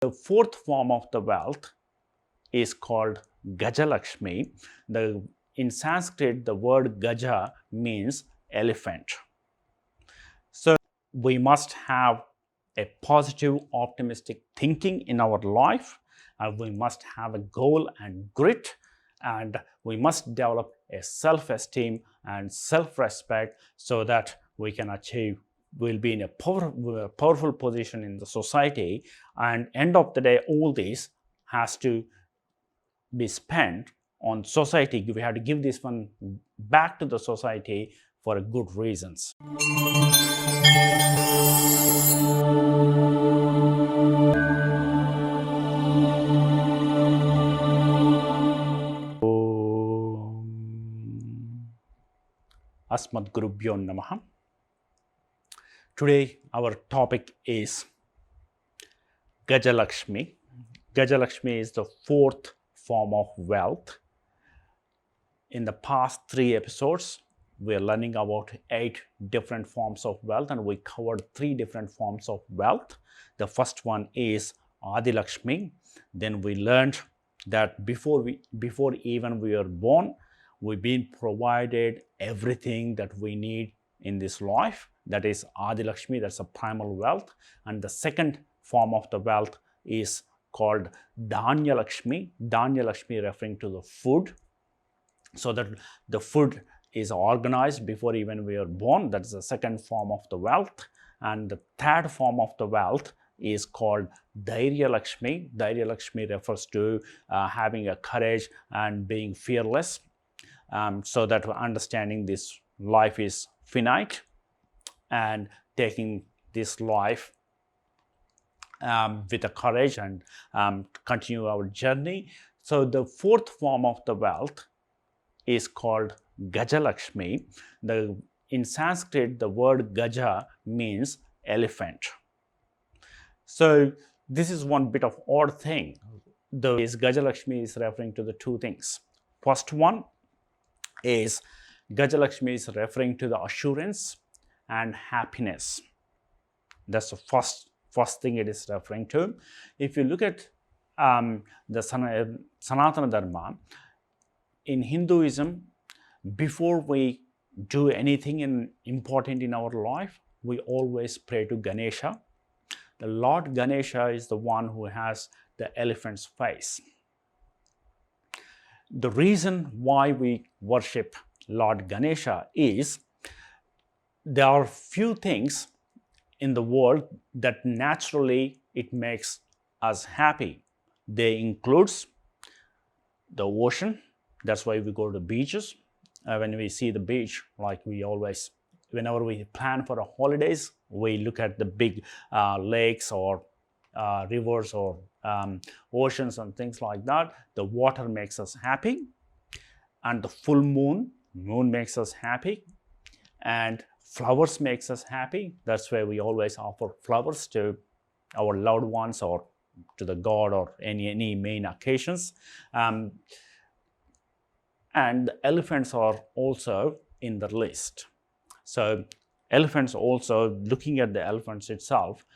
The fourth form of the wealth is called Gaja Lakshmi. In Sanskrit, the word Gaja means elephant. So we must have a positive, optimistic thinking in our life, and we must have a goal and grit, and we must develop a self-esteem and self-respect so that we can achieve, we'll be in a powerful position in the society, and end of the day, all this has to be spent on society. We have to give this one back to the society for good reasons. Asmadgurubhyo Namaha. Today our topic is Gaja Lakshmi. Gaja Lakshmi is the fourth form of wealth. In the past 3 episodes, we are learning about 8 different forms of wealth, and we covered 3 different forms of wealth. The first one is Adi Lakshmi. Then we learned that before even we are born, we've been provided everything that we need in this life. That is Adi Lakshmi, that's a primal wealth. And the second form of the wealth is called Dhanya Lakshmi. Dhanya Lakshmi referring to the food, so that the food is organized before even we are born. That's the second form of the wealth. And the third form of the wealth is called 𝗍𝗲 Lakshmi. 𝗍𝗲 Lakshmi refers to having a courage and being fearless, so that understanding this life is finite and taking this life with a courage and continue our journey. So the fourth form of the wealth is called Gaja Lakshmi. In Sanskrit, the word Gaja means elephant. So this is one bit of odd thing. This Gaja Lakshmi is referring to the 2 things. First one is Gaja Lakshmi is referring to the assurance and happiness. That's the first thing it is referring to. If you look at the Sanatana Dharma, in Hinduism, before we do anything important in our life, we always pray to Ganesha. The Lord Ganesha is the one who has the elephant's face. The reason why we worship Lord Ganesha is there are few things in the world that naturally it makes us happy. They includes the ocean. That's why we go to the beaches. When we see the beach, like we always, whenever we plan for a holidays, we look at the big lakes or rivers or oceans and things like that. The water makes us happy, and the full moon makes us happy, and flowers makes us happy. That's why we always offer flowers to our loved ones or to the god or any main occasions. And the elephants are also in the list. So elephants also, looking at the elephants itself,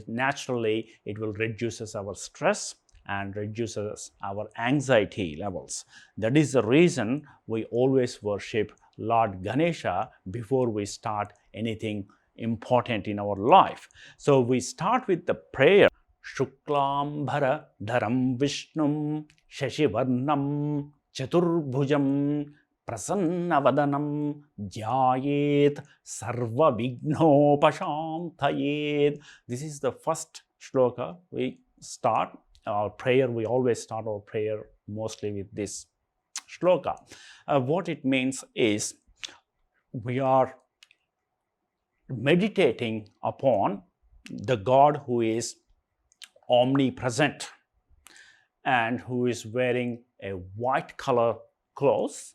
naturally it will reduces our stress and reduces our anxiety levels. That is the reason we always worship Lord Ganesha before we start anything important in our life. So we start with the prayer. Shuklambaradharam Vishnum Shashivarnam Chaturbhujam Prasannavadanam Jayet 𝗪𝗲𝗋𝗈𝗇. This is the first shloka we start our prayer. We always start our prayer mostly with this shloka. What it means is we are meditating upon the God who is omnipresent and who is wearing a white color clothes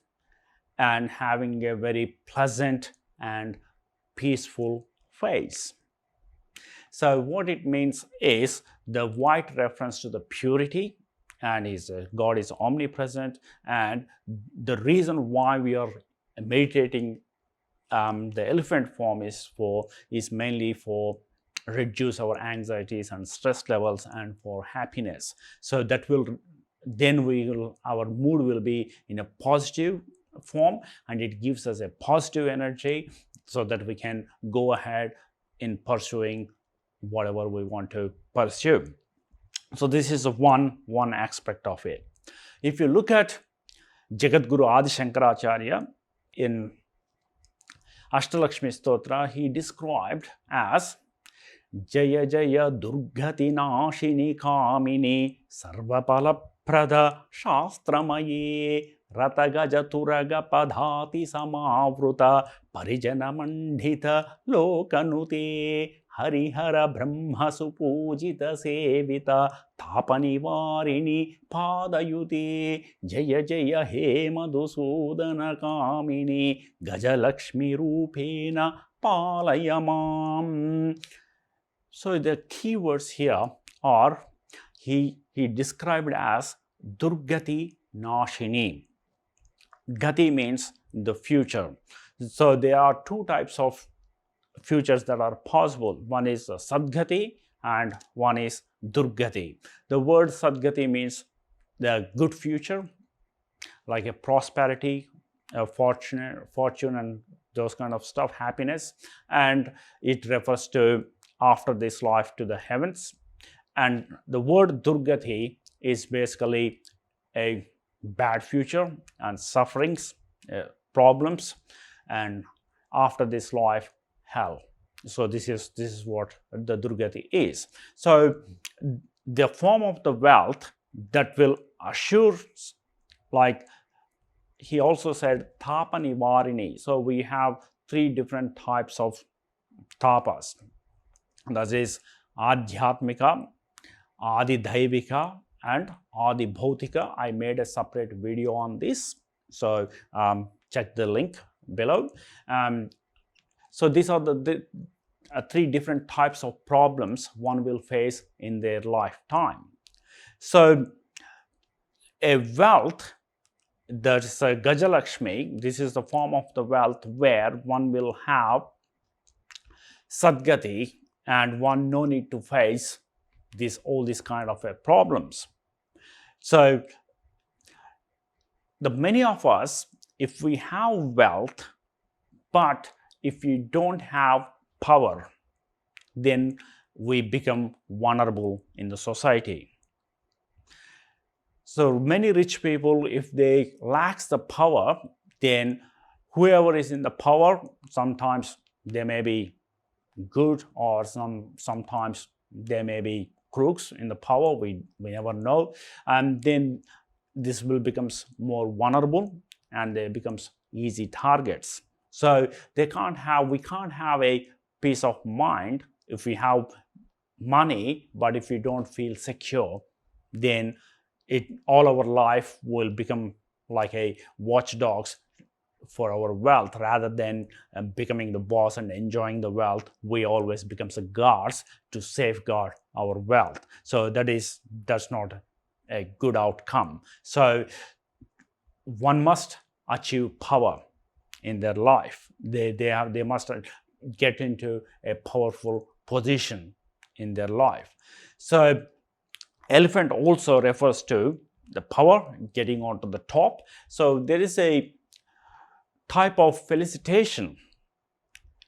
and having a very pleasant and peaceful face. So what it means is the white reference to the purity, and God is omnipresent, and the reason why we are meditating the elephant form is mainly for reduce our anxieties and stress levels and for happiness. So that will, then our mood will be in a positive form, and it gives us a positive energy so that we can go ahead in pursuing whatever we want to pursue. So this is one aspect of it. If you look at Jagadguru Adi Shankaracharya in Ashta Lakshmi Stotra, he described as Jaya Jaya 𝗓𝗏𝗃 Kamini Sarvaphalaprada Shastramaye Rata Gaja Turaga Padhati Samavruta Parijana Mandhita Lokanute 𝗪𝗴𝗏 𝗵𝗂 सेविता 𝗀𝗶 पादयुते जय जय हे मधुसूदन कामिनी गजलक्ष्मी रूपेण पालय माम्. So the key words here are he described as Durgati Nashini. Gati means the future. So there are two types of futures that are possible. One is Sadgati and one is Durgati. The word Sadgati means the good future, like a prosperity, a fortune and those kind of stuff, happiness, and it refers to after this life to the heavens. And the word Durgati is basically a bad future and sufferings, problems, and after this life, hell. So this is what the Durgati is. So the form of the wealth that will assure, like he also said, Thapa Nivarini. So we have three different types of tapas. That is Adhyatmika, Adi-Daivika, and Adi-Bhautika. I made a separate video on this. So check the link below. So these are the three different types of problems one will face in their lifetime. So a wealth, that is a Gaja Lakshmi, this is the form of the wealth where one will have Sadgati and one no need to face all these kind of problems. So many of us, if we have wealth, but if you don't have power, then we become vulnerable in the society. So many rich people, if they lack the power, then whoever is in the power, sometimes they may be good or sometimes they may be crooks in the power, we never know. And then this will becomes more vulnerable and they becomes easy targets. So we can't have a peace of mind if we have money, but if we don't feel secure, then all our life will become like a watchdogs for our wealth. Rather than becoming the boss and enjoying the wealth, we always become the guards to safeguard our wealth. So that's not a good outcome. So one must achieve power in their life. They must get into a powerful position in their life. So elephant also refers to the power, getting onto the top. So there is a type of felicitation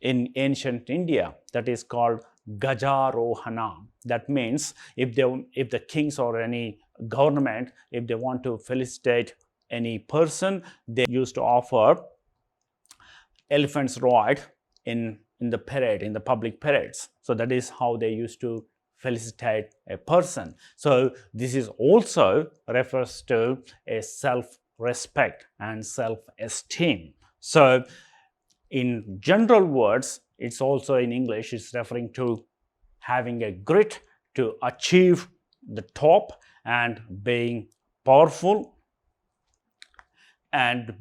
in ancient India that is called Gajarohana. That means if the kings or any government, if they want to felicitate any person, they used to offer elephants ride in the parade, in the public parades. So that is how they used to felicitate a person. So this is also refers to a self-respect and self-esteem. So in general words, it's also in English, it's referring to having a grit to achieve the top and being powerful and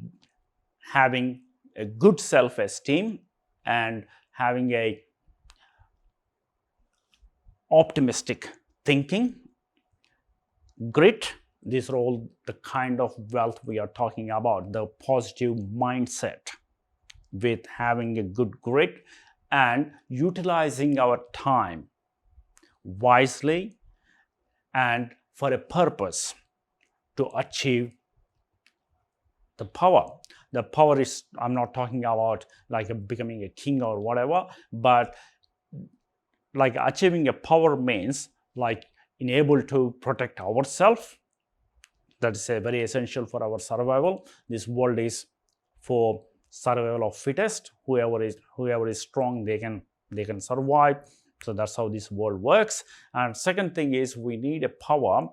having a good self-esteem and having a optimistic thinking, grit. These are all the kind of wealth we are talking about, the positive mindset with having a good grit and utilizing our time wisely and for a purpose to achieve the power. The power is, I'm not talking about like becoming a king or whatever, but like achieving a power means like being able to protect ourselves. That is very essential for our survival. This world is for survival of fittest. Whoever is strong, they can survive. So that's how this world works. And second thing is, we need a power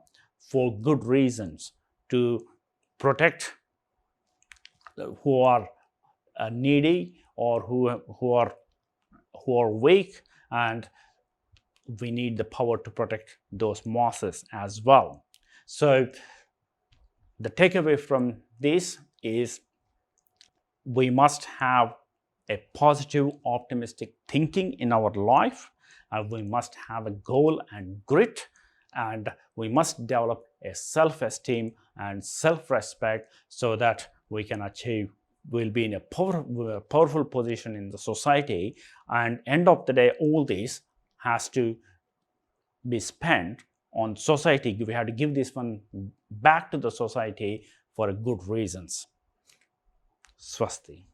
for good reasons, to protect who are needy or who are weak, and we need the power to protect those masses as well. So the takeaway from this is, we must have a positive, optimistic thinking in our life, and we must have a goal and grit, and we must develop a self-esteem and self-respect so that we can achieve, we'll be in a powerful position in the society. And end of the day, all this has to be spent on society. We have to give this one back to the society for good reasons. Swasti.